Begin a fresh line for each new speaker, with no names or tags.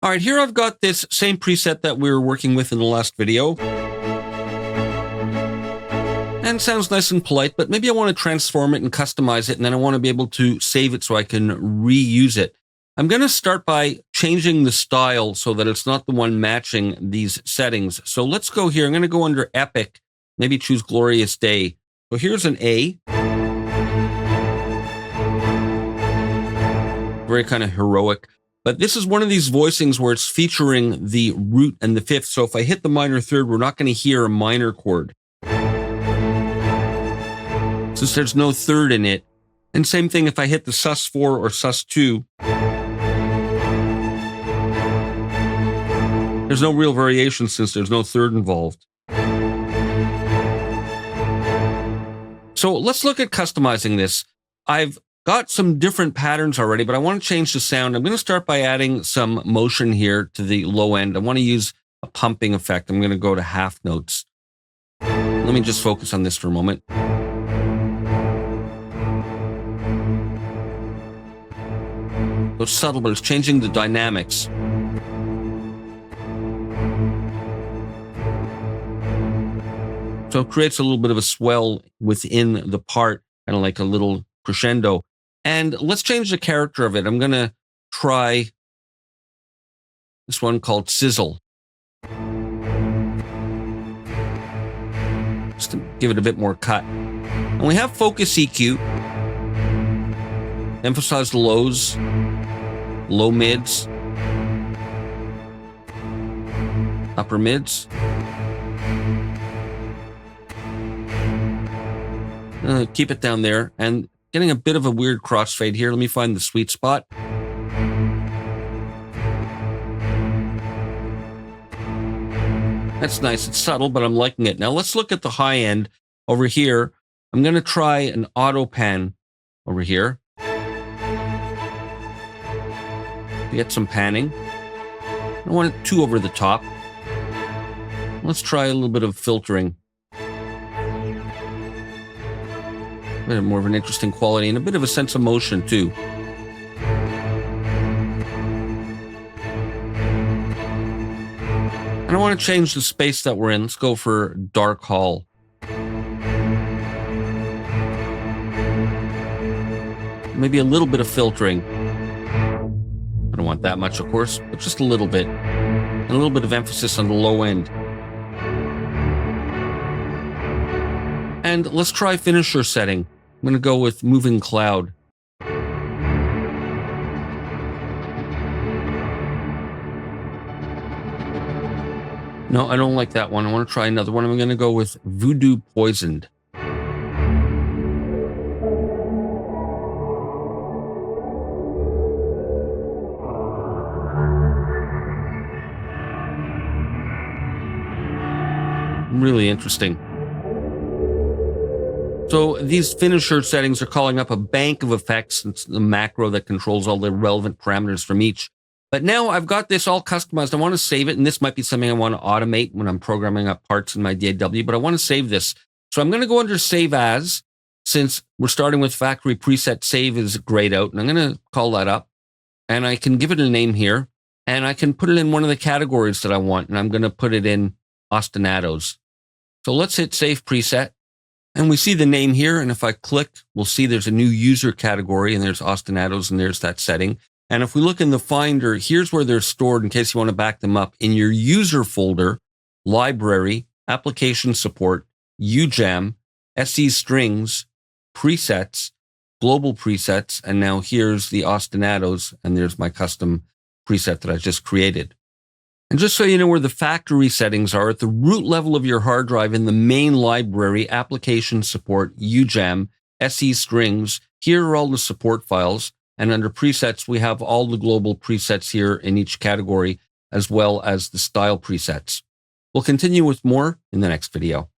All right, here I've got this same preset that we were working with in the last video. And it sounds nice and polite, but maybe I want to transform it and customize it, and then I want to be able to save it so I can reuse it. I'm going to start by changing the style so that it's not the one matching these settings. So let's go here. I'm going to go under Epic, maybe choose Glorious Day. So here's an A. Very kind of heroic. But this is one of these voicings where it's featuring the root and the fifth. So if I hit the minor third, we're not going to hear a minor chord, since there's no third in it. And same thing if I hit the sus4 or sus2. There's no real variation since there's no third involved. So let's look at customizing this. I've got some different patterns already, but I want to change the sound. I'm going to start by adding some motion here to the low end. I want to use a pumping effect. I'm going to go to half notes. Let me just focus on this for a moment. So subtle, but it's changing the dynamics. So it creates a little bit of a swell within the part, kind of like a little crescendo. And let's change the character of it. I'm going to try this one called Sizzle, just to give it a bit more cut. And we have Focus EQ. Emphasize the lows, low mids, upper mids. Keep it down there, and getting a bit of a weird crossfade here. Let me find the sweet spot. That's nice. It's subtle, but I'm liking it. Now let's look at the high end over here. I'm going to try an auto pan over here. Get some panning. I don't want it too over the top. Let's try a little bit of filtering. A bit more of an interesting quality and a bit of a sense of motion too. And I want to change the space that we're in. Let's go for Dark Hall. Maybe a little bit of filtering. I don't want that much, of course, but just a little bit. And a little bit of emphasis on the low end. And let's try finisher setting. I'm going to go with Moving Cloud. No, I don't like that one. I want to try another one. I'm going to go with Voodoo Poisoned. Really interesting. So these finisher settings are calling up a bank of effects. It's the macro that controls all the relevant parameters from each. But now I've got this all customized. I want to save it, and this might be something I want to automate when I'm programming up parts in my DAW, but I want to save this. So I'm going to go under Save As, since we're starting with factory preset. Save is grayed out, and I'm going to call that up. And I can give it a name here, and I can put it in one of the categories that I want, and I'm going to put it in Ostinatos. So let's hit Save Preset. And we see the name here, and if I click, we'll see there's a new user category, and there's Ostinatos, and there's that setting. And if we look in the Finder, here's where they're stored in case you want to back them up. In your user folder, Library, Application Support, UJAM, SE Strings, Presets, Global Presets, and now here's the Ostinatos, and there's my custom preset that I just created. And just so you know where the factory settings are, at the root level of your hard drive in the main library, Application Support, UJAM, SE Strings, here are all the support files. And under presets, we have all the global presets here in each category, as well as the style presets. We'll continue with more in the next video.